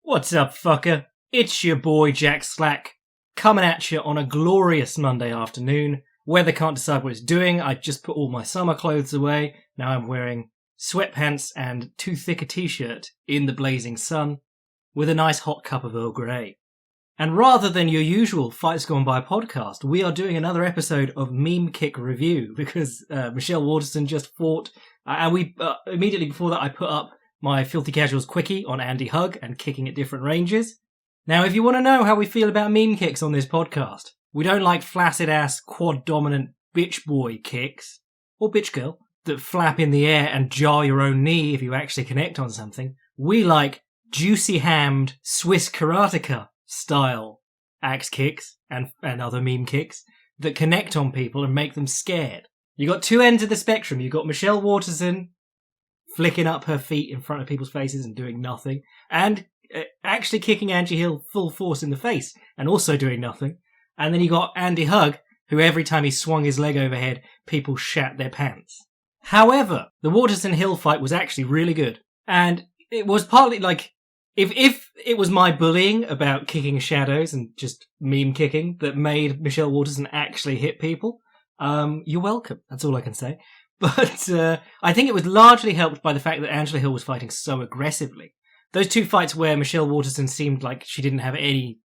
What's up, fucker? It's your boy Jack Slack, coming at you on a glorious Monday afternoon. Weather can't decide what it's doing. I just put all my summer clothes away. Now I'm wearing sweatpants and too thick a t-shirt in the blazing sun with a nice hot cup of Earl Grey. And rather than your usual Fights Gone By podcast, we are doing another episode of Meme Kick Review because Michelle Waterson just fought. And we immediately before that I put up my Filthy Casuals quickie on Andy Hug and kicking at different ranges. Now, if you want to know how we feel about meme kicks on this podcast, we don't like flaccid-ass, quad-dominant bitch boy kicks, or bitch girl, that flap in the air and jar your own knee if you actually connect on something. We like juicy-hammed Swiss karateka style axe kicks and other meme kicks that connect on people and make them scared. You got two ends of the spectrum. You got Michelle Waterson flicking up her feet in front of people's faces and doing nothing, and actually kicking Angie Hill full force in the face and also doing nothing. And then you got Andy Hug, who every time he swung his leg overhead, people shat their pants. However, the Waterson-Hill fight was actually really good. And it was partly like, if it was my bullying about kicking shadows and just meme kicking that made Michelle Waterson actually hit people, you're welcome. That's all I can say. But I think it was largely helped by the fact that Angela Hill was fighting so aggressively. Those two fights where Michelle Waterson seemed like she didn't have any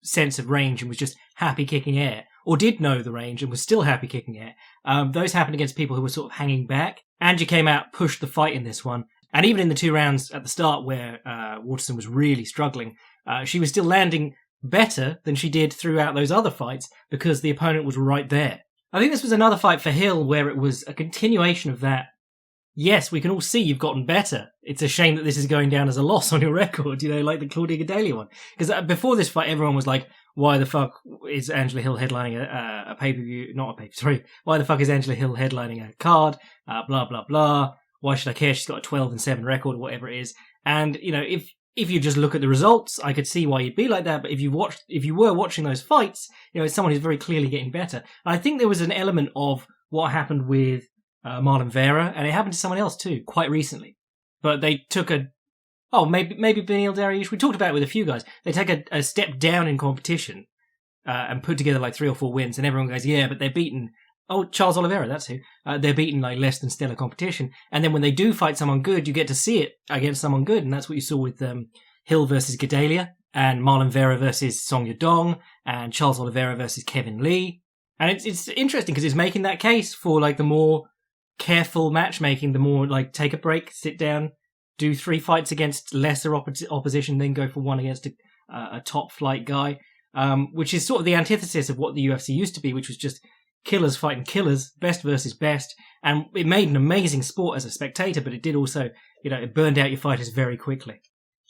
sense of range and was just happy kicking air, or did know the range and was still happy kicking air, those happened against people who were sort of hanging back. Angie came out, pushed the fight in this one, and even in the 2 rounds at the start where Waterson was really struggling, she was still landing better than she did throughout those other fights because the opponent was right there. I think this was another fight for Hill where it was a continuation of that. Yes, we can all see you've gotten better. It's a shame that this is going down as a loss on your record, like the Claudia Gadelha one. Because before this fight, everyone was like, why the fuck is Angela Hill headlining a pay-per-view? Not a pay-per-view, sorry. Why the fuck is Angela Hill headlining a card? Blah, blah, blah. Why should I care? She's got a 12-7 record or whatever it is. And, if you just look at the results, I could see why you'd be like that. But if you were watching those fights, it's someone who's very clearly getting better. And I think there was an element of what happened with Marlon Vera, and it happened to someone else too, quite recently. But they took maybe Beneil Dariush. We talked about it with a few guys. They take a step down in competition and put together like 3 or 4 wins, and everyone goes, yeah, but they're beaten. Oh, Charles Oliveira, that's who. They're beaten like less than stellar competition. And then when they do fight someone good, you get to see it against someone good. And that's what you saw with Hill versus Gadelha, and Marlon Vera versus Song Yadong, and Charles Oliveira versus Kevin Lee. And it's interesting because it's making that case for like the more careful matchmaking, the more like take a break, sit down, do 3 fights against lesser opposition, then go for one against a top flight guy, which is sort of the antithesis of what the UFC used to be, which was just killers fighting killers, best versus best. And it made an amazing sport as a spectator, but it did also, it burned out your fighters very quickly.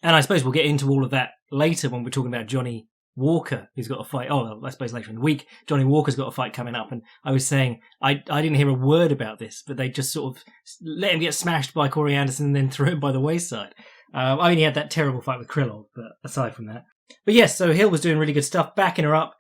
And I suppose we'll get into all of that later when we're talking about Johnny Walker, who's got a fight. Oh, I suppose later in the week, Johnny Walker's got a fight coming up. And I was saying, I didn't hear a word about this, but they just sort of let him get smashed by Corey Anderson and then threw him by the wayside. I only had that terrible fight with Krylov, but aside from that. But yes, so Hill was doing really good stuff, backing her up.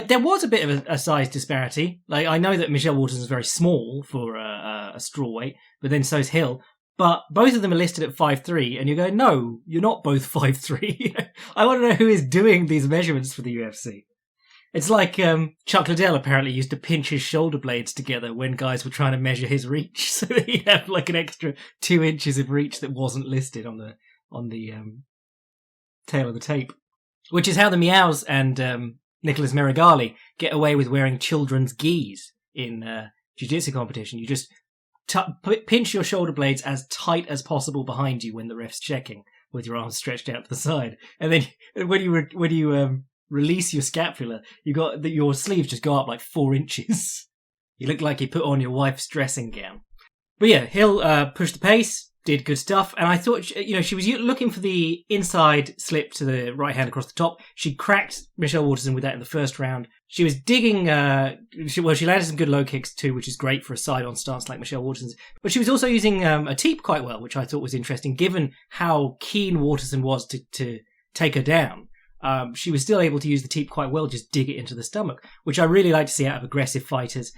There was a bit of a size disparity. Like, I know that Michelle Waterson is very small for a strawweight, but then so's Hill. But both of them are listed at 5'3", and you go, no, you're not both 5'3". I want to know who is doing these measurements for the UFC. It's like Chuck Liddell apparently used to pinch his shoulder blades together when guys were trying to measure his reach, so that he'd have like an extra 2 inches of reach that wasn't listed on the tail of the tape. Which is how the Meows and Nicholas Merigali get away with wearing children's gis in jiu-jitsu competition. You just pinch your shoulder blades as tight as possible behind you when the ref's checking, with your arms stretched out to the side. And then when you release your scapula, your sleeves just go up like 4 inches. You look like you put on your wife's dressing gown. But yeah, Hill pushed the pace, did good stuff, and I thought, she was looking for the inside slip to the right hand across the top. She cracked Michelle Waterson with that in the first round. She was digging, she landed some good low kicks too, which is great for a side-on stance like Michelle Waterson's. But she was also using a teep quite well, which I thought was interesting, given how keen Waterson was to take her down. She was still able to use the teep quite well, just dig it into the stomach, which I really like to see out of aggressive fighters.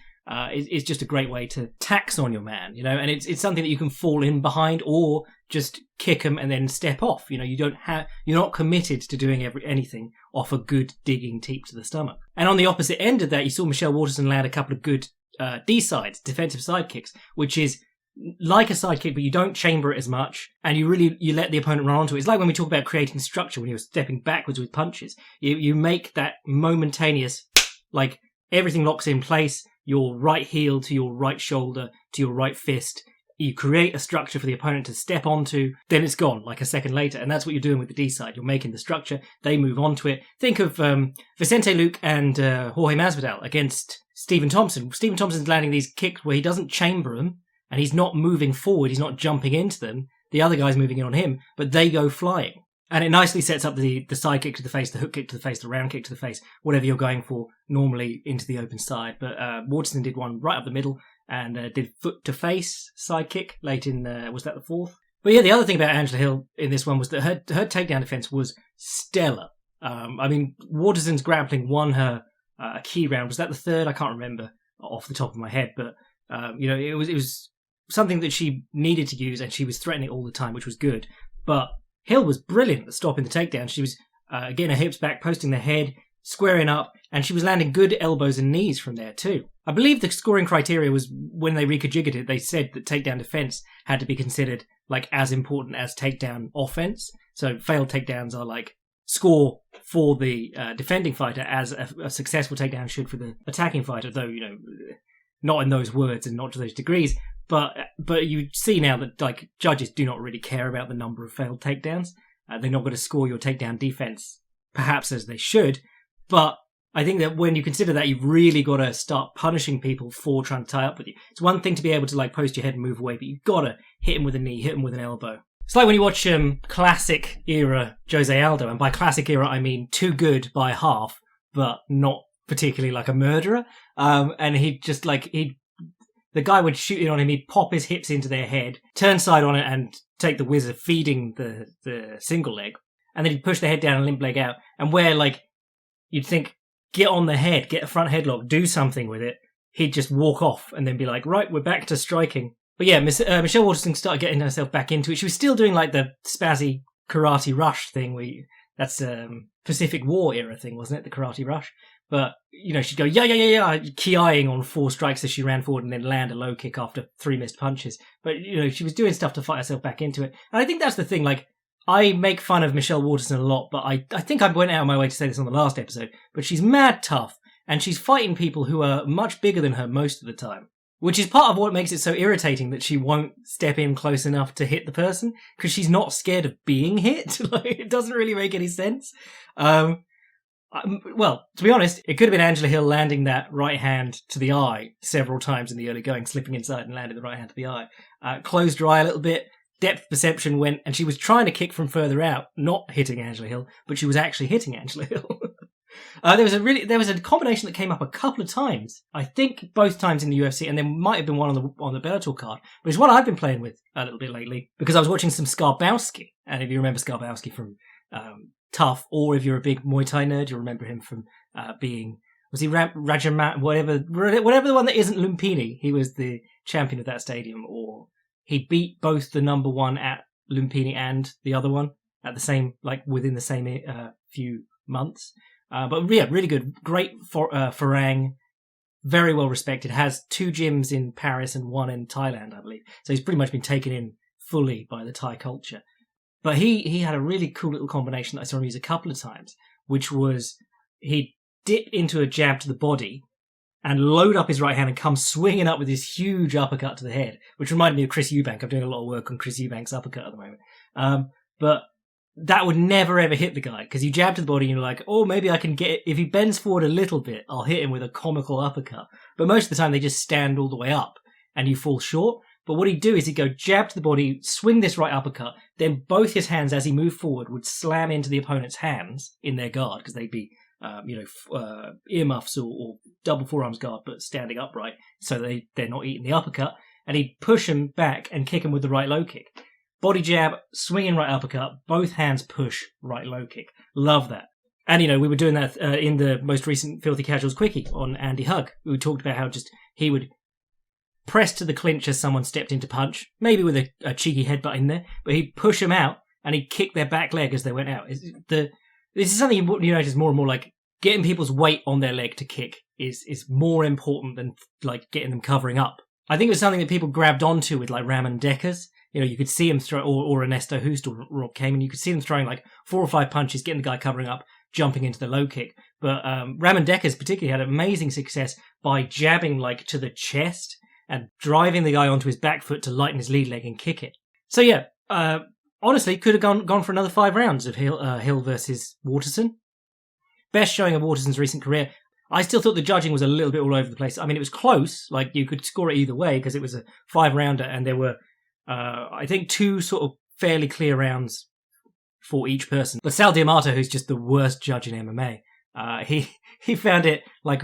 is just a great way to tax on your man, and it's something that you can fall in behind or just kick him and then step off. You're not committed to doing anything off a good digging teep to the stomach. And on the opposite end of that, you saw Michelle Waterson land a couple of good D-sides, defensive side kicks, which is like a side kick, but you don't chamber it as much, and you let the opponent run onto it. It's like when we talk about creating structure when you're stepping backwards with punches. You make that momentaneous, like everything locks in place, your right heel to your right shoulder to your right fist. You create a structure for the opponent to step onto, then it's gone like a second later. And that's what you're doing with the D side. You're making the structure, they move onto it. Think of Vicente Luque and Jorge Masvidal against Stephen Thompson. Stephen Thompson's landing these kicks where he doesn't chamber them, and he's not moving forward, he's not jumping into them. The other guy's moving in on him, but they go flying. And it nicely sets up the side kick to the face, the hook kick to the face, the round kick to the face, whatever you're going for, normally into the open side. But Waterson did one right up the middle and did foot to face side kick late in, was that the fourth? But yeah, the other thing about Angela Hill in this one was that her takedown defense was stellar. Waterson's grappling won her a key round. Was that the third? I can't remember off the top of my head, but it was something that she needed to use, and she was threatening it all the time, which was good. But Hill was brilliant at stopping the takedown. She was getting her hips back, posting the head, squaring up, and she was landing good elbows and knees from there too. I believe the scoring criteria was, when they reconfigured it, they said that takedown defense had to be considered like as important as takedown offense. So failed takedowns are like score for the defending fighter as a successful takedown should for the attacking fighter, though, not in those words and not to those degrees. But you see now that like judges do not really care about the number of failed takedowns. They're not going to score your takedown defense perhaps as they should. But I think that when you consider that, you've really got to start punishing people for trying to tie up with you. It's one thing to be able to like post your head and move away, but you've got to hit him with a knee, hit him with an elbow. It's like when you watch classic era Jose Aldo, and by classic era I mean too good by half, but not particularly like a murderer. And the guy would shoot in on him, he'd pop his hips into their head, turn side on it and take the whizzer, feeding the single leg, and then he'd push the head down and limp leg out. And where like you'd think, get on the head, get a front headlock, do something with it, he'd just walk off and then be like, right, we're back to striking. But yeah, Michelle Waterson started getting herself back into it. She was still doing like the spazzy karate rush thing, that's Pacific War era thing, wasn't it? The karate rush. But, she'd go, yeah, ki-eyeing on 4 strikes as she ran forward and then land a low kick after 3 missed punches. But, she was doing stuff to fight herself back into it. And I think that's the thing, like, I make fun of Michelle Waterson a lot, but I think I went out of my way to say this on the last episode, but she's mad tough, and she's fighting people who are much bigger than her most of the time. Which is part of what makes it so irritating that she won't step in close enough to hit the person, because she's not scared of being hit. Like, it doesn't really make any sense. Well, to be honest, it could have been Angela Hill landing that right hand to the eye several times in the early going, slipping inside and landing the right hand to the eye. Closed her eye a little bit, depth perception went, and she was trying to kick from further out, not hitting Angela Hill, but she was actually hitting Angela Hill. There was a combination that came up a couple of times. I think both times in the UFC, and there might have been one on the Bellator card, but it's one I've been playing with a little bit lately because I was watching some Skarbowski, and if you remember Skarbowski from Tough, or if you're a big Muay Thai nerd, you'll remember him from being, was he Rajamat, whatever the one that isn't Lumpini. He was the champion of that stadium, or he beat both the number one at Lumpini and the other one at the same, like within the same few months. But yeah, really good. Great Farang. Very well respected. Has 2 gyms in Paris and 1 in Thailand, I believe. So he's pretty much been taken in fully by the Thai culture. But he had a really cool little combination that I saw him use a couple of times, which was he'd dip into a jab to the body and load up his right hand and come swinging up with this huge uppercut to the head, which reminded me of Chris Eubank. I'm doing a lot of work on Chris Eubank's uppercut at the moment. But that would never ever hit the guy, because you jab to the body and you're like, oh, maybe I can get it. If he bends forward a little bit, I'll hit him with a comical uppercut. But most of the time they just stand all the way up and you fall short. But what he'd do is he'd go jab to the body, swing this right uppercut, then both his hands as he moved forward would slam into the opponent's hands in their guard, because they'd be, earmuffs or double forearms guard, but standing upright, so they're not eating the uppercut. And he'd push him back and kick him with the right low kick. Body jab, swinging right uppercut, both hands push, right low kick. Love that. And, we were doing that in the most recent Filthy Casuals Quickie on Andy Hug. We talked about how just he would press to the clinch as someone stepped into punch, maybe with a cheeky headbutt in there, but he'd push them out and he'd kick their back leg as they went out. This is something you notice more and more, like getting people's weight on their leg to kick is more important than like getting them covering up. I think it was something that people grabbed onto with like Ram and Deckers. You could see him throw, or Ernesto Hoost or Rook came, and you could see them throwing like 4 or 5 punches, getting the guy covering up, jumping into the low kick. But Ram and Deckers particularly had amazing success by jabbing like to the chest and driving the guy onto his back foot to lighten his lead leg and kick it. So yeah, honestly, could have gone for another 5 rounds of Hill versus Waterson. Best showing of Waterson's recent career. I still thought the judging was a little bit all over the place. I mean, it was close. Like, you could score it either way because it was a 5-rounder and there were, I think, 2 sort of fairly clear rounds for each person. But Sal D'Amato, who's just the worst judge in MMA, he found it like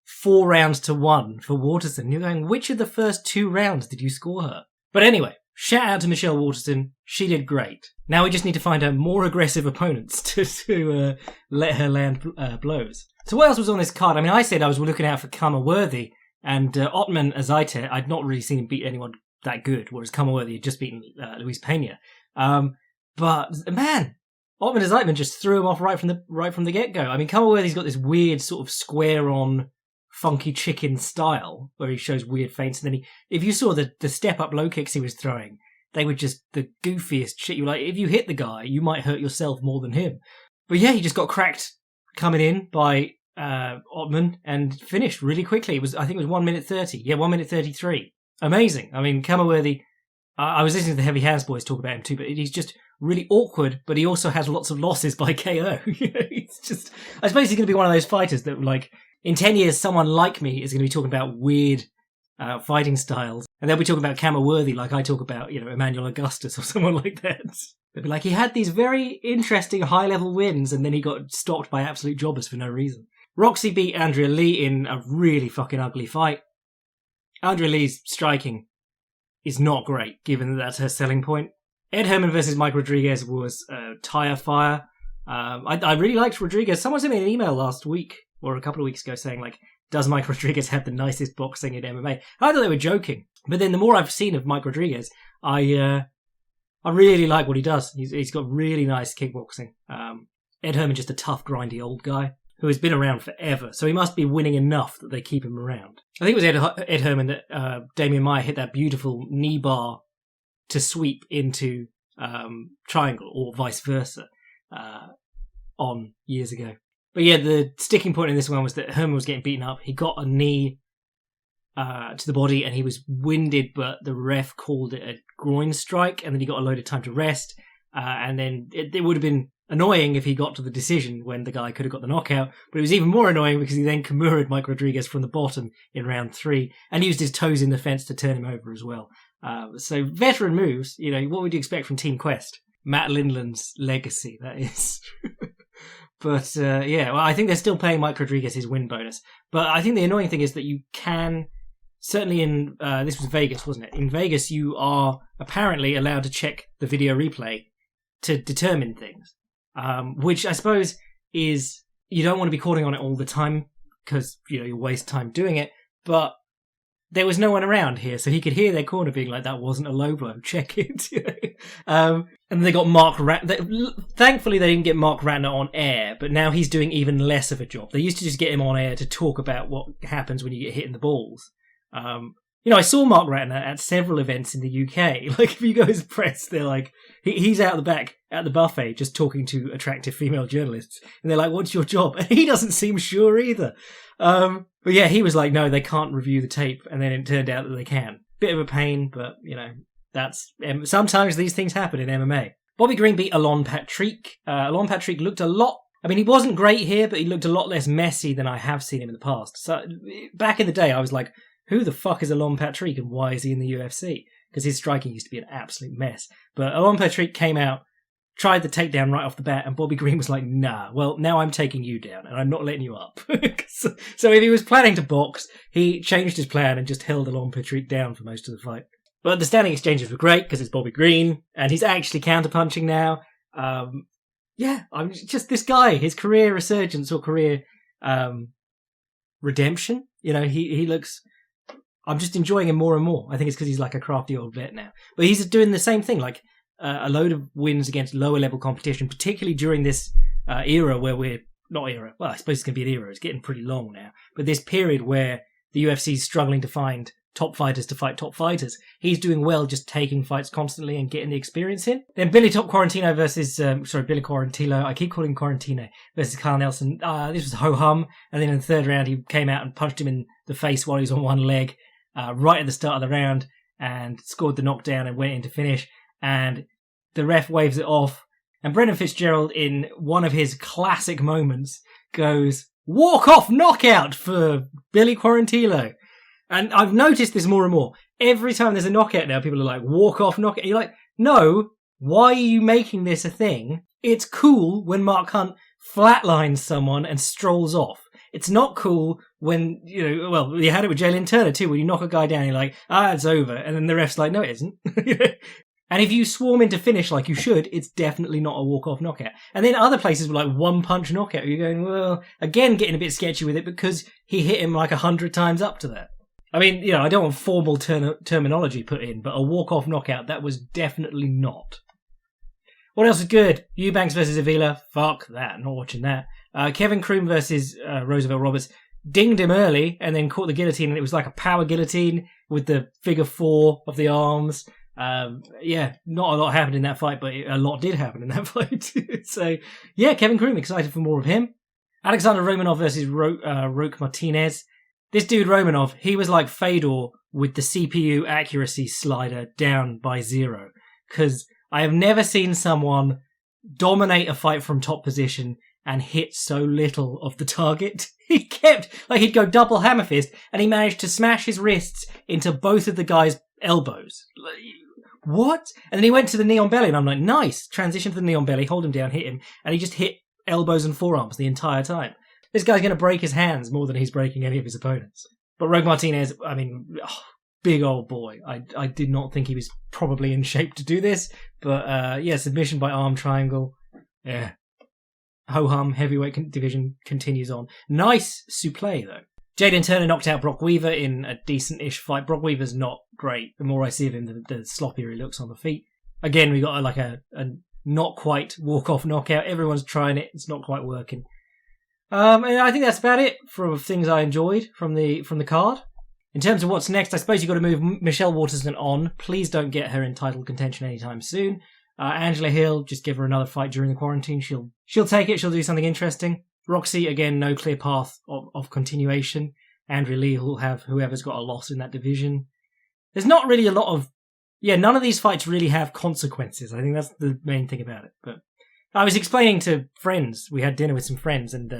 4 rounds to 1 for Waterson. You're going, which of the first 2 rounds did you score her? But anyway, shout out to Michelle Waterson. She did great. Now we just need to find her more aggressive opponents to let her land blows. So what else was on this card? I mean, I said I was looking out for Kamaworthy, and Otman Azaite, I'd not really seen him beat anyone that good, whereas Kamaworthy had just beaten Luis Pena. But man, Otman Azaite just threw him off right from the get-go. I mean, Kamaworthy's got this weird sort of square-on funky chicken style where he shows weird feints, and then if you saw the step-up low kicks he was throwing, they were just the goofiest shit. You were like, if you hit the guy, you might hurt yourself more than him. But yeah, he just got cracked coming in by Otman and finished really quickly. I think it was 1 minute 30. Yeah, 1 minute 33. Amazing. I mean, Kamaworthy, I was listening to the Heavy Hands boys talk about him too, but he's just really awkward, but he also has lots of losses by KO. It's just, I suppose he's going to be one of those fighters that, like, in 10 years, someone like me is going to be talking about weird fighting styles, and they'll be talking about Kamaworthy like I talk about, Emmanuel Augustus or someone like that. They'll be like, he had these very interesting high-level wins, and then he got stopped by absolute jobbers for no reason. Roxy beat Andrea Lee in a really fucking ugly fight. Andrea Lee's striking is not great, given that that's her selling point. Ed Herman versus Mike Rodriguez was a tire fire. I really liked Rodriguez. Someone sent me an email last week, or a couple of weeks ago, saying, like, does Mike Rodriguez have the nicest boxing in MMA? I thought they were joking. But then the more I've seen of Mike Rodriguez, I really like what he does. He's got really nice kickboxing. Ed Herman, just a tough, grindy old guy who has been around forever. So he must be winning enough that they keep him around. I think it was Ed Herman that Damian Maia hit that beautiful knee bar to sweep into triangle, or vice versa, on years ago. But yeah, the sticking point in this one was that Herman was getting beaten up. He got a knee to the body and he was winded, but the ref called it a groin strike, and then he got a load of time to rest. And then it would have been annoying if he got to the decision when the guy could have got the knockout, but it was even more annoying because he then Kimura'd Mike Rodriguez from the bottom in round 3 and used his toes in the fence to turn him over as well. So veteran moves, what would you expect from Team Quest? Matt Lindland's legacy, that is. But I think they're still paying Mike Rodriguez his win bonus. But I think the annoying thing is that you can, certainly in, this was Vegas, wasn't it? In Vegas, you are apparently allowed to check the video replay to determine things. Which I suppose is, you don't want to be calling on it all the time because, you waste time doing it. But there was no one around here, so he could hear their corner being like, that wasn't a low blow, check it. And they got Mark Ratner. Thankfully, they didn't get Mark Ratner on air, but now he's doing even less of a job. They used to just get him on air to talk about what happens when you get hit in the balls. I saw Mark Ratner at several events in the UK. Like, if you go as press, they're like, he's out the back at the buffet just talking to attractive female journalists. And they're like, what's your job? And he doesn't seem sure either. But yeah, he was like, no, they can't review the tape. And then it turned out that they can. Bit of a pain, but, that's sometimes these things happen in MMA. Bobby Green beat Elon Patrick. Elon Patrick looked a lot, he wasn't great here, but he looked a lot less messy than I have seen him in the past. So back in the day, I was like, who the fuck is Elon Patrick and why is he in the UFC? Because his striking used to be an absolute mess. But Elon Patrick came out, tried the takedown right off the bat, and Bobby Green was like, nah, well, now I'm taking you down, and I'm not letting you up. So if he was planning to box, he changed his plan and just held Elon Patrick down for most of the fight. But the standing exchanges were great, because it's Bobby Green, and he's actually counterpunching now. Yeah, I'm just this guy, his career resurgence or career redemption. He looks... I'm just enjoying him more and more. I think it's because he's like a crafty old vet now. But he's doing the same thing, like a load of wins against lower level competition, particularly during this era where we're... Not era. Well, I suppose it's going to be an era. It's getting pretty long now. But this period where the UFC is struggling to find top fighters to fight top fighters, he's doing well just taking fights constantly and getting the experience in. Then Billy Quarantino versus... Billy Quarantillo. I keep calling him Quarantino versus Carl Nelson. This was ho-hum. And then in the third round, he came out and punched him in the face while he was on one leg right at the start of the round and scored the knockdown and went in to finish. And the ref waves it off. And Brendan Fitzgerald, in one of his classic moments, goes, walk-off knockout for Billy Quarantillo. And I've noticed this more and more. Every time there's a knockout now, people are like, walk-off knockout. You're like, no, why are you making this a thing? It's cool when Mark Hunt flatlines someone and strolls off. It's not cool when, you had it with Jalen Turner too, when you knock a guy down, you're like, it's over. And then the ref's like, no, it isn't. And if you swarm into finish like you should, it's definitely not a walk-off knockout. And then other places were like one-punch knockout. You're going, well, again, getting a bit sketchy with it because he hit him like 100 times up to that. I mean, I don't want formal terminology put in, but a walk-off knockout, that was definitely not. What else is good? Eubanks versus Avila. Fuck that, not watching that. Kevin Kroom versus Roosevelt Roberts. Dinged him early and then caught the guillotine, and it was like a power guillotine with the figure 4 of the arms. Not a lot happened in that fight, but a lot did happen in that fight. So, Kevin Kroom, excited for more of him. Alexander Romanov versus Rook Martinez. This dude Romanov, he was like Fedor with the CPU accuracy slider down by 0. Because I have never seen someone dominate a fight from top position and hit so little of the target. He kept, he'd go double hammer fist, and he managed to smash his wrists into both of the guy's elbows. What? And then he went to the knee on belly, and I'm like, nice. Transition to the knee on belly, hold him down, hit him. And he just hit elbows and forearms the entire time. This guy's going to break his hands more than he's breaking any of his opponents. But Rogue Martinez, big old boy. I did not think he was probably in shape to do this. But, submission by arm triangle. Yeah. Ho-hum, heavyweight division continues on. Nice souplé, though. Jaden Turner knocked out Brock Weaver in a decent-ish fight. Brock Weaver's not great. The more I see of him, the sloppier he looks on the feet. Again, we got a not quite walk-off knockout. Everyone's trying it. It's not quite working. And I think that's about it for things I enjoyed from the card. In terms of what's next, I suppose you've got to move Michelle Waterson on. Please don't get her in title contention anytime soon. Angela Hill, just give her another fight during the quarantine. She'll take it. She'll do something interesting. Roxy, again, no clear path of continuation. Andrea Lee will have whoever's got a loss in that division. There's not really a lot of... none of these fights really have consequences. I think that's the main thing about it. But I was explaining to friends. We had dinner with some friends, and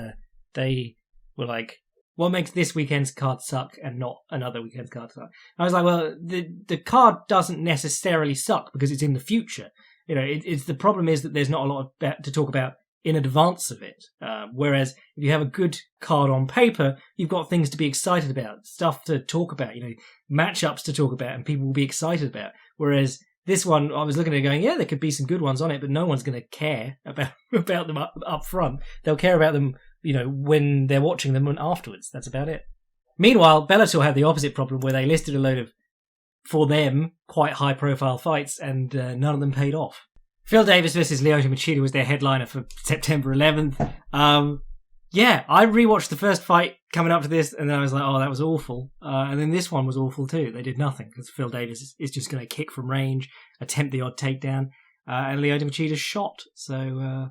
they were like, what makes this weekend's card suck and not another weekend's card suck? I was like, well, the card doesn't necessarily suck because it's in the future. It's the problem is that there's not a lot to talk about in advance of it. Whereas if you have a good card on paper, you've got things to be excited about, stuff to talk about, matchups to talk about, and people will be excited about. Whereas this one, I was looking at it going, there could be some good ones on it, but no one's going to care about them up front. They'll care about them, when they're watching them and afterwards. That's about it. Meanwhile, Bellator had the opposite problem where they listed a load of, for them, quite high-profile fights, and none of them paid off. Phil Davis versus Lyoto Machida was their headliner for September 11th. I rewatched the first fight coming up to this, and then I was like, oh, that was awful. And then this one was awful too. They did nothing, because Phil Davis is just going to kick from range, attempt the odd takedown, and Lyoto Machida shot. So,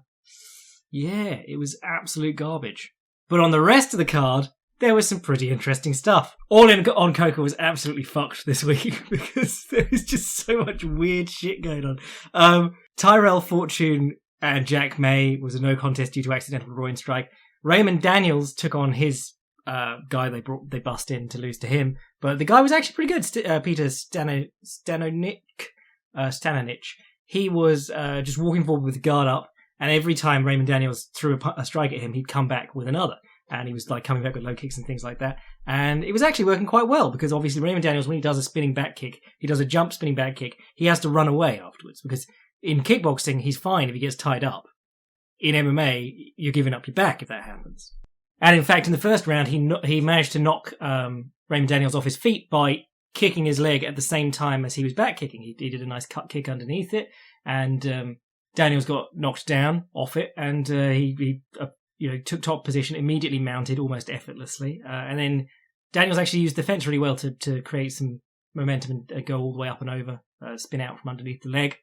it was absolute garbage. But on the rest of the card, there was some pretty interesting stuff. All in on Coca was absolutely fucked this week because there is just so much weird shit going on. Tyrell Fortune and Jack May was a no contest due to accidental groin strike. Raymond Daniels took on his guy they bust in to lose to him, but the guy was actually pretty good. Peter Stanonic. He was just walking forward with the guard up, and every time Raymond Daniels threw a strike at him, he'd come back with another. And he was coming back with low kicks and things like that. And it was actually working quite well because obviously Raymond Daniels, when he does a spinning back kick, he does a jump spinning back kick, he has to run away afterwards because in kickboxing, he's fine if he gets tied up. in MMA, you're giving up your back if that happens. And in fact, in the first round, he managed to knock Raymond Daniels off his feet by kicking his leg at the same time as he was back kicking. He did a nice cut kick underneath it, and Daniels got knocked down off it, and he took top position, immediately mounted almost effortlessly, and then Daniels actually used the fence really well to create some momentum and go all the way up and over, spin out from underneath the leg.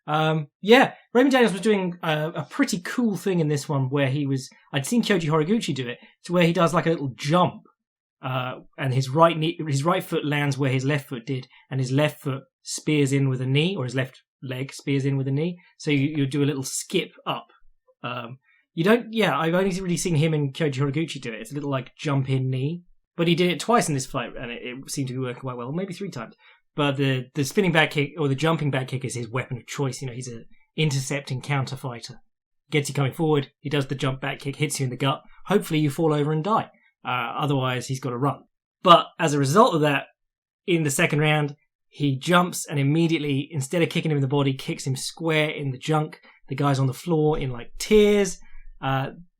Raymond Daniels was doing a pretty cool thing in this one where I'd seen Kyoji Horiguchi do it, to where he does like a little jump, and his right foot lands where his left foot did, and his left foot spears in with a knee, or his left leg spears in with a knee. So you do a little skip up. I've only really seen him and Kyoji Horiguchi do it. It's a little like jump in knee, but he did it twice in this fight, and it seemed to be working quite well, maybe 3 times. But the spinning back kick or the jumping back kick is his weapon of choice. He's an intercepting counter fighter. Gets you coming forward, he does the jump back kick, hits you in the gut. Hopefully you fall over and die. Otherwise, he's got to run. But as a result of that, in the second round, he jumps and immediately, instead of kicking him in the body, kicks him square in the junk. The guy's on the floor in like tears.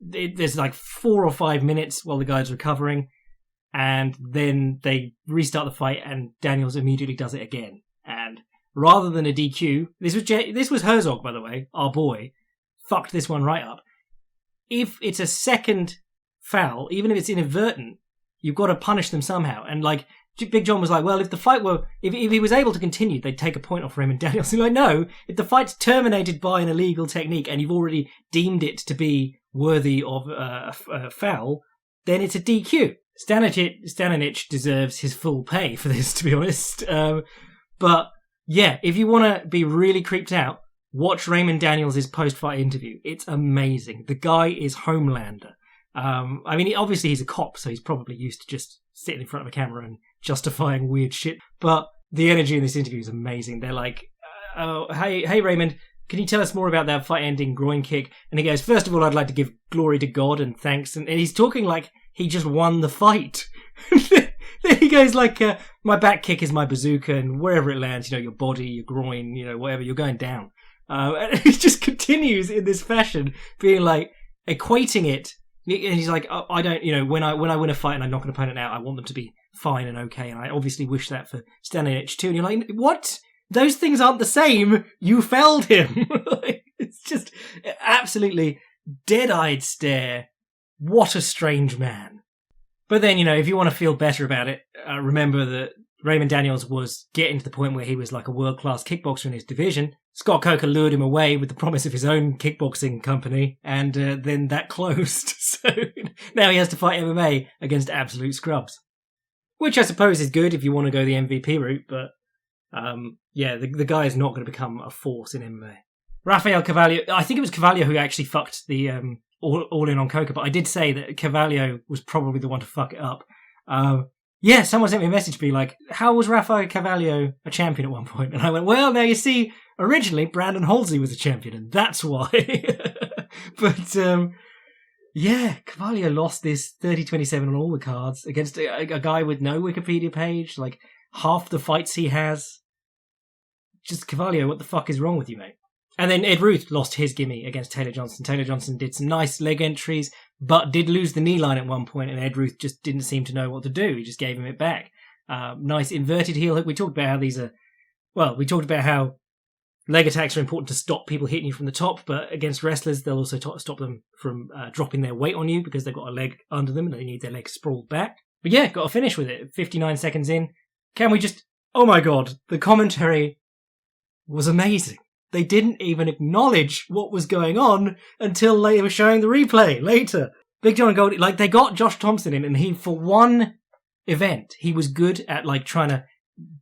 There's like 4 or 5 minutes while the guy's recovering. And then they restart the fight, and Daniels immediately does it again. And rather than a DQ, this was Herzog, by the way, our boy, fucked this one right up. If it's a second foul, even if it's inadvertent, you've got to punish them somehow. And like Big John was like, well, if the fight if he was able to continue, they'd take a point off Raymond Daniels. He's like, no, if the fight's terminated by an illegal technique and you've already deemed it to be worthy of a foul, then it's a DQ. Stanisic deserves his full pay for this, to be honest. But yeah, if you want to be really creeped out, watch Raymond Daniels' post-fight interview. It's amazing. The guy is Homelander. Obviously he's a cop, so he's probably used to just sitting in front of a camera and justifying weird shit. But the energy in this interview is amazing. They're like, hey Raymond, can you tell us more about that fight-ending groin kick? And he goes, first of all, I'd like to give glory to God and thanks. And he's talking like he just won the fight. Then he goes like, my back kick is my bazooka, and wherever it lands, your body, your groin, whatever, you're going down. And he just continues in this fashion, being like, equating it. And he's like, I don't, when I win a fight and I knock an opponent out, I want them to be fine and okay. And I obviously wish that for Stanisic too. And you're like, what? Those things aren't the same. You felled him. It's just absolutely dead-eyed stare. What a strange man. But then, if you want to feel better about it, remember that Raymond Daniels was getting to the point where he was like a world-class kickboxer in his division. Scott Coker lured him away with the promise of his own kickboxing company, and then that closed. So now he has to fight MMA against absolute scrubs. Which I suppose is good if you want to go the MVP route, but the guy is not going to become a force in MMA. Rafael Carvalho, I think it was Carvalho who actually fucked the all in on Coker, but I did say that Carvalho was probably the one to fuck it up. Someone sent me a message being like, how was Rafael Carvalho a champion at one point? And I went, well, now you see, originally Brandon Halsey was a champion, and that's why. But Carvalho lost this 30-27 on all the cards against a guy with no Wikipedia page, like half the fights he has. Just Carvalho, what the fuck is wrong with you, mate? And then Ed Ruth lost his gimme against Taylor Johnson. Taylor Johnson did some nice leg entries, but did lose the knee line at one point, and Ed Ruth just didn't seem to know what to do. He just gave him it back. Nice inverted heel hook. We talked about how leg attacks are important to stop people hitting you from the top, but against wrestlers, they'll also stop them from dropping their weight on you because they've got a leg under them and they need their leg sprawled back. But yeah, got to finish with it. 59 seconds in. Can we just... Oh my god, the commentary was amazing. They didn't even acknowledge what was going on until they were showing the replay later. Big John and Goldie, they got Josh Thompson in, and he, for one event, he was good at trying to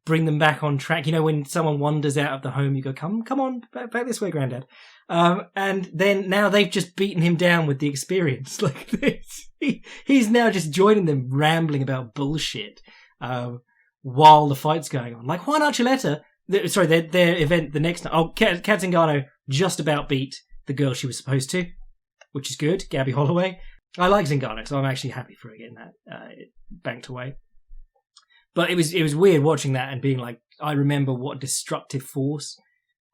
bring them back on track. When someone wanders out of the home, you go, come on, back this way, Grandad. And then now they've just beaten him down with the experience. He's now just joining them, rambling about bullshit while the fight's going on. Like Juan Archuleta. Their event the next night. Oh, Kat Zingano just about beat the girl she was supposed to, which is good. Gabby Holloway. I like Zingano, so I'm actually happy for her getting that banked away. But it was weird watching that and being like, I remember what destructive force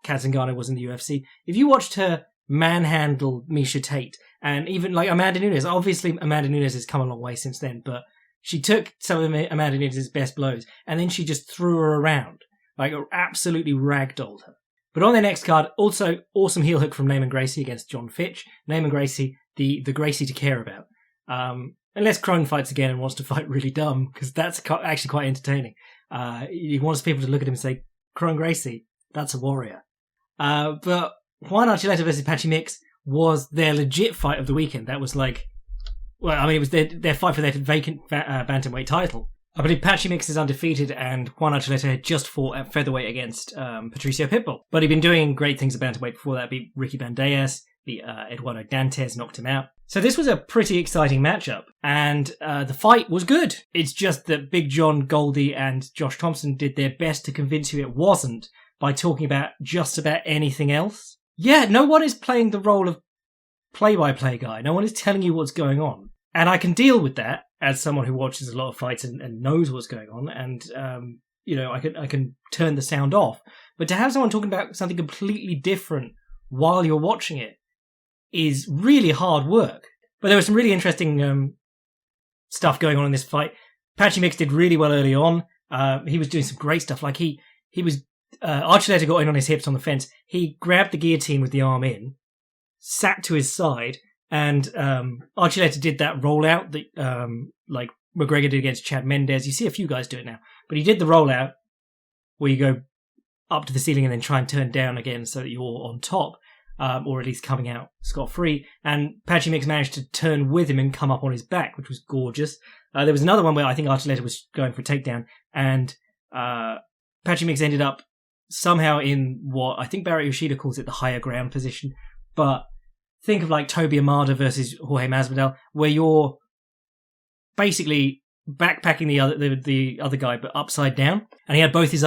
Kat Zingano was in the UFC. If you watched her manhandled Misha Tate. And even like Amanda Nunes, obviously Amanda Nunes has come a long way since then, but she took some of Amanda Nunes' best blows and then she just threw her around. Like, absolutely ragdolled her. But on their next card, also awesome heel hook from Naaman Gracie against John Fitch. Naaman Gracie, the Gracie to care about. Unless Crone fights again and wants to fight really dumb, because that's actually quite entertaining. He wants people to look at him and say, Crone Gracie, that's a warrior. But Juan Archuleta versus Patchy Mix was their legit fight of the weekend. That was like, well, I mean, it was their fight for their vacant bantamweight title. I believe Patchy Mix is undefeated, and Juan Archuleta had just fought at featherweight against Patricio Pitbull. But he'd been doing great things at bantamweight before that. Beat Ricky Bandejas, beat Eduardo Dantes, knocked him out. So this was a pretty exciting matchup, and the fight was good. It's just that Big John, Goldie, and Josh Thompson did their best to convince you it wasn't by talking about just about anything else. Yeah, no one is playing the role of play-by-play guy. No one is telling you what's going on. And I can deal with that as someone who watches a lot of fights and knows what's going on. And, I can turn the sound off. But to have someone talking about something completely different while you're watching it is really hard work. But there was some really interesting stuff going on in this fight. Patchy Mix did really well early on. He was doing some great stuff. Like he was, Archuleta got in on his hips on the fence. He grabbed the guillotine with the arm in, sat to his side, and Archuleta did that rollout that like McGregor did against Chad Mendes. You see a few guys do it now. But he did the rollout where you go up to the ceiling and then try and turn down again so that you're on top, or at least coming out scot-free. And Patchy Mix managed to turn with him and come up on his back, which was gorgeous. There was another one where I think Archuleta was going for a takedown, and Patchy Mix ended up somehow in what I think Barry Yoshida calls it the higher ground position. But think of like Toby Amada versus Jorge Masvidal, where you're basically backpacking the other guy, but upside down. And he had both his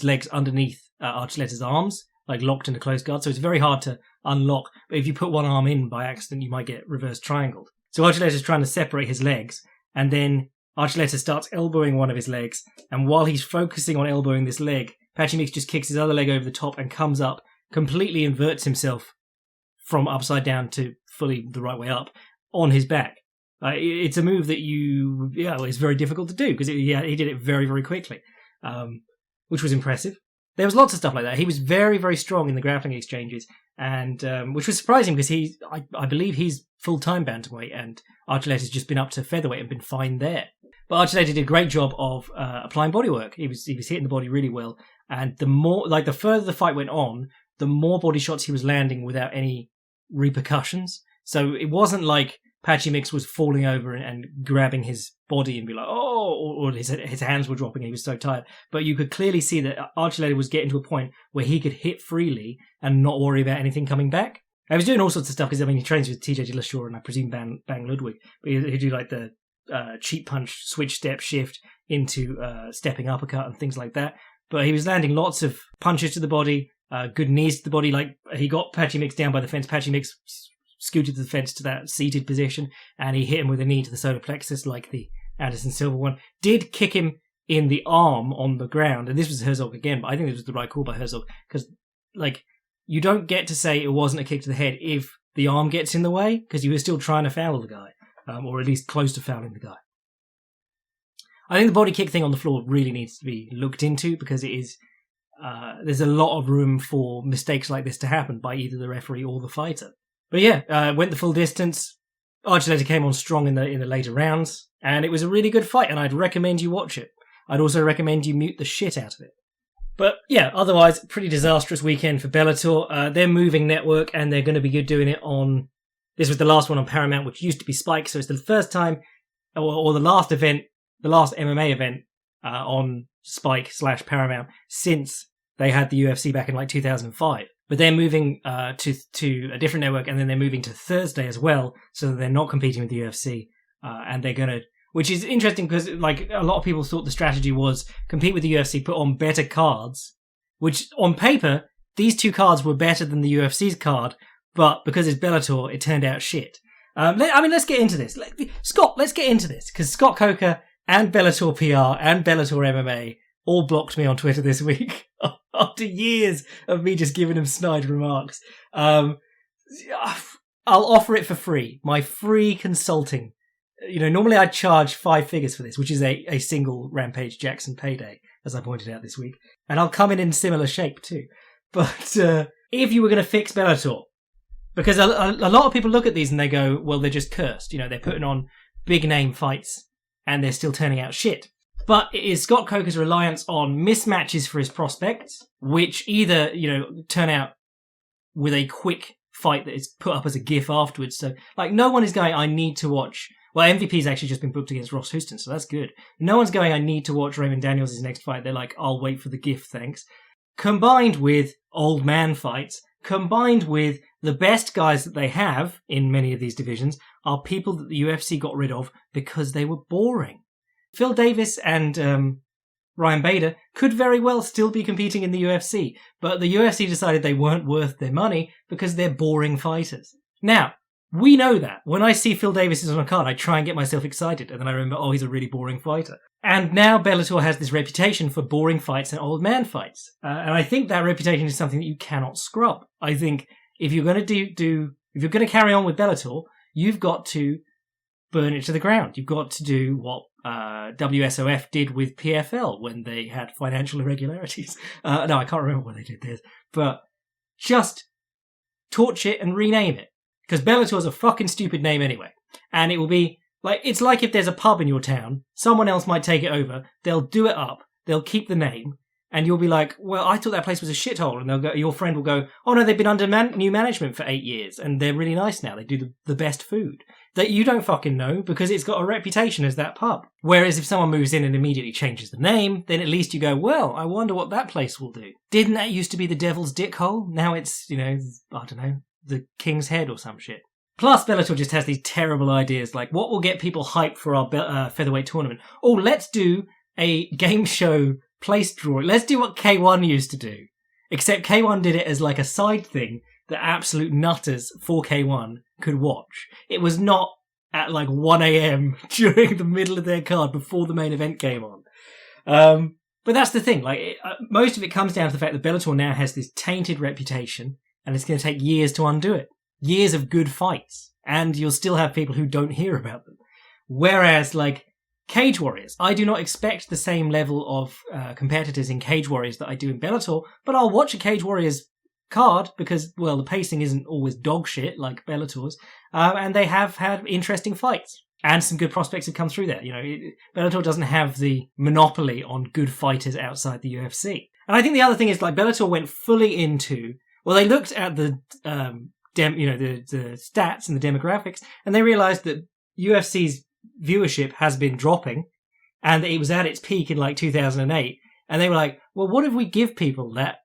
legs underneath Archuleta's arms, like locked in a close guard. So it's very hard to unlock. But if you put one arm in by accident, you might get reverse triangled. So Archuleta's trying to separate his legs, and then Archuleta starts elbowing one of his legs. And while he's focusing on elbowing this leg, Patchy Mix just kicks his other leg over the top and comes up, completely inverts himself from upside down to fully the right way up on his back. It's a move that it's very difficult to do because he did it very, very quickly, which was impressive. There was lots of stuff like that. He was very, very strong in the grappling exchanges, and which was surprising because I believe he's full-time bantamweight, and Archuleta's just been up to featherweight and been fine there. But Archuleta did a great job of applying bodywork. He was hitting the body really well, and the further the fight went on, the more body shots he was landing without any repercussions. So it wasn't like Patchy Mix was falling over and grabbing his body and be like, oh, or his hands were dropping and he was so tired. But you could clearly see that Archuleta was getting to a point where he could hit freely and not worry about anything coming back. I was doing all sorts of stuff because, he trains with TJ Dillashaw and I presume Bang Ludwig. But he'd do like the cheap punch, switch step shift into stepping uppercut and things like that. But he was landing lots of punches to the body, good knees to the body. Like he got Patchy Mix down by the fence. Patchy Mix scooted the fence to that seated position, and he hit him with a knee to the solar plexus like the Anderson Silva one. Did kick him in the arm on the ground, and this was Herzog again, but I think this was the right call by Herzog, because you don't get to say it wasn't a kick to the head if the arm gets in the way, because you were still trying to foul the guy, or at least close to fouling the guy. I think the body kick thing on the floor really needs to be looked into, because it is there's a lot of room for mistakes like this to happen by either the referee or the fighter. But yeah, went the full distance. Archuleta came on strong in the later rounds, and it was a really good fight, and I'd recommend you watch it. I'd also recommend you mute the shit out of it. But yeah, otherwise, pretty disastrous weekend for Bellator. They're moving network, and they're going to be good doing it on... This was the last one on Paramount, which used to be Spike, so it's the first time, or the last event, the last MMA event on Spike/Paramount since they had the UFC back in 2005. But they're moving to a different network, and then they're moving to Thursday as well, so that they're not competing with the UFC. And they're going to... Which is interesting because a lot of people thought the strategy was compete with the UFC, put on better cards, which on paper, these two cards were better than the UFC's card, but because it's Bellator, it turned out shit. Let's get into this. Scott, let's get into this, because Scott Coker and Bellator PR and Bellator MMA all blocked me on Twitter this week after years of me just giving them snide remarks. I'll offer it for free. My free consulting. Normally I'd charge 5 figures for this, which is a single Rampage Jackson payday, as I pointed out this week. And I'll come in similar shape too. But if you were going to fix Bellator, because a lot of people look at these and they go, well, they're just cursed. They're putting on big name fights and they're still turning out shit. But it is Scott Coker's reliance on mismatches for his prospects, which either, turn out with a quick fight that is put up as a GIF afterwards. So, no one is going, I need to watch. Well, MVP's actually just been booked against Ross Houston, so that's good. No one's going, I need to watch Raymond Daniels' next fight. They're like, I'll wait for the GIF, thanks. Combined with old man fights, combined with the best guys that they have in many of these divisions are people that the UFC got rid of because they were boring. Phil Davis and Ryan Bader could very well still be competing in the UFC, but the UFC decided they weren't worth their money because they're boring fighters. Now, we know that. When I see Phil Davis is on a card, I try and get myself excited, and then I remember, oh, he's a really boring fighter. And now Bellator has this reputation for boring fights and old man fights. And I think that reputation is something that you cannot scrub. I think if you're going to if you're going to carry on with Bellator, you've got to burn it to the ground. You've got to do what WSOF did with PFL when they had financial irregularities. No, I can't remember when they did this. But just torch it and rename it. Because Bellator is a fucking stupid name anyway. And it will be it's like if there's a pub in your town, someone else might take it over, they'll do it up, they'll keep the name, and you'll be like, well, I thought that place was a shithole. And your friend will go, oh no, they've been under new management for 8 years, and they're really nice now. They do the best food. That you don't fucking know, because it's got a reputation as that pub. Whereas if someone moves in and immediately changes the name, then at least you go, well, I wonder what that place will do. Didn't that used to be the Devil's Dickhole? Now it's, I don't know, the King's Head or some shit. Plus, Bellator just has these terrible ideas, like what will get people hyped for our featherweight tournament? Oh, let's do a game show place drawing. Let's do what K1 used to do. Except K1 did it as a side thing that absolute nutters for K1 could watch. It was not at 1 a.m. during the middle of their card before the main event came on. But that's the thing. Most of it comes down to the fact that Bellator now has this tainted reputation, and it's going to take years to undo it. Years of good fights, and you'll still have people who don't hear about them. Whereas, Cage Warriors, I do not expect the same level of competitors in Cage Warriors that I do in Bellator, but I'll watch a Cage Warriors card because, well, the pacing isn't always dog shit like Bellator's, and they have had interesting fights. And some good prospects have come through there. Bellator doesn't have the monopoly on good fighters outside the UFC. And I think the other thing is, Bellator went fully into... Well, they looked at the stats and the demographics, and they realized that UFC's viewership has been dropping, and it was at its peak in 2008. And they were like, well, what if we give people that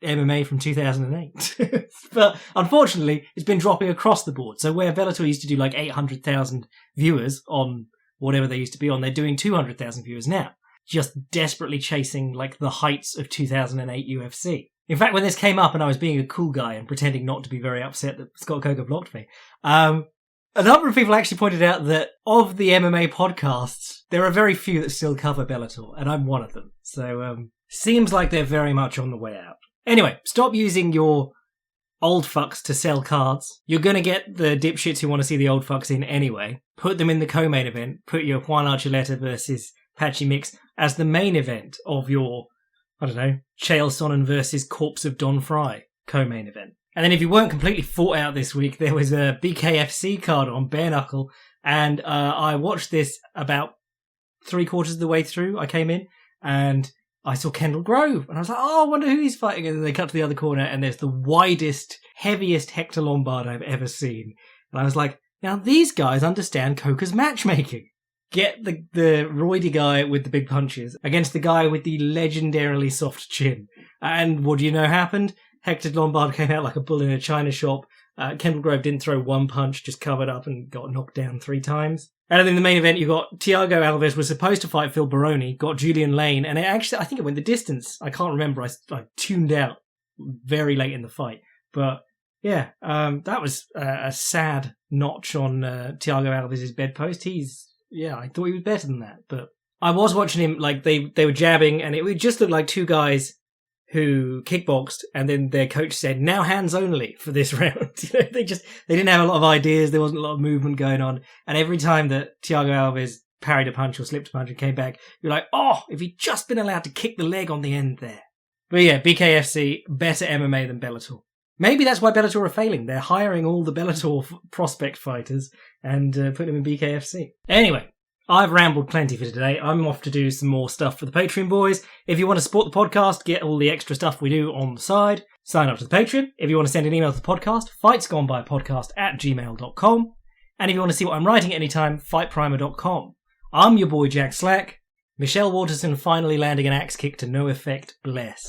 MMA from 2008? But unfortunately, it's been dropping across the board. So where Bellator used to do 800,000 viewers on whatever they used to be on, they're doing 200,000 viewers now, just desperately chasing the heights of 2008 UFC. In fact, when this came up and I was being a cool guy and pretending not to be very upset that Scott Coker blocked me, a number of people actually pointed out that of the MMA podcasts, there are very few that still cover Bellator, and I'm one of them. So, seems like they're very much on the way out. Anyway, stop using your old fucks to sell cards. You're going to get the dipshits who want to see the old fucks in anyway. Put them in the co-main event. Put your Juan Archuleta versus Patchy Mix as the main event of your... I don't know, Chael Sonnen versus Corpse of Don Fry co-main event. And then if you weren't completely fought out this week, there was a BKFC card on Bare Knuckle, and I watched this about 3/4 of the way through. I came in, and I saw Kendall Grove, and I was like, oh, I wonder who he's fighting. And then they cut to the other corner, and there's the widest, heaviest Hector Lombard I've ever seen. And I was like, now these guys understand Coker's matchmaking. Get the roidy guy with the big punches against the guy with the legendarily soft chin. And what do you know happened? Hector Lombard came out like a bull in a china shop. Kendall Grove didn't throw one punch, just covered up and got knocked down 3 times. And then in the main event, you got Thiago Alves was supposed to fight Phil Baroni, got Julian Lane, and I think it went the distance. I can't remember. I tuned out very late in the fight. But yeah, that was a sad notch on Thiago Alves' bedpost. I thought he was better than that, but I was watching him, like, they were jabbing, and it just looked like two guys who kickboxed, and then their coach said, now hands only for this round. They didn't have a lot of ideas, there wasn't a lot of movement going on, and every time that Thiago Alves parried a punch or slipped a punch and came back, you're like, oh, if he'd just been allowed to kick the leg on the end there. But yeah, BKFC, better MMA than Bellator. Maybe that's why Bellator are failing. They're hiring all the Bellator prospect fighters and putting them in BKFC. Anyway, I've rambled plenty for today. I'm off to do some more stuff for the Patreon boys. If you want to support the podcast, get all the extra stuff we do on the side, sign up to the Patreon. If you want to send an email to the podcast, fightsgonebypodcast@gmail.com. And if you want to see what I'm writing at any time, fightprimer.com. I'm your boy Jack Slack. Michelle Waterson finally landing an axe kick to no effect. Bless.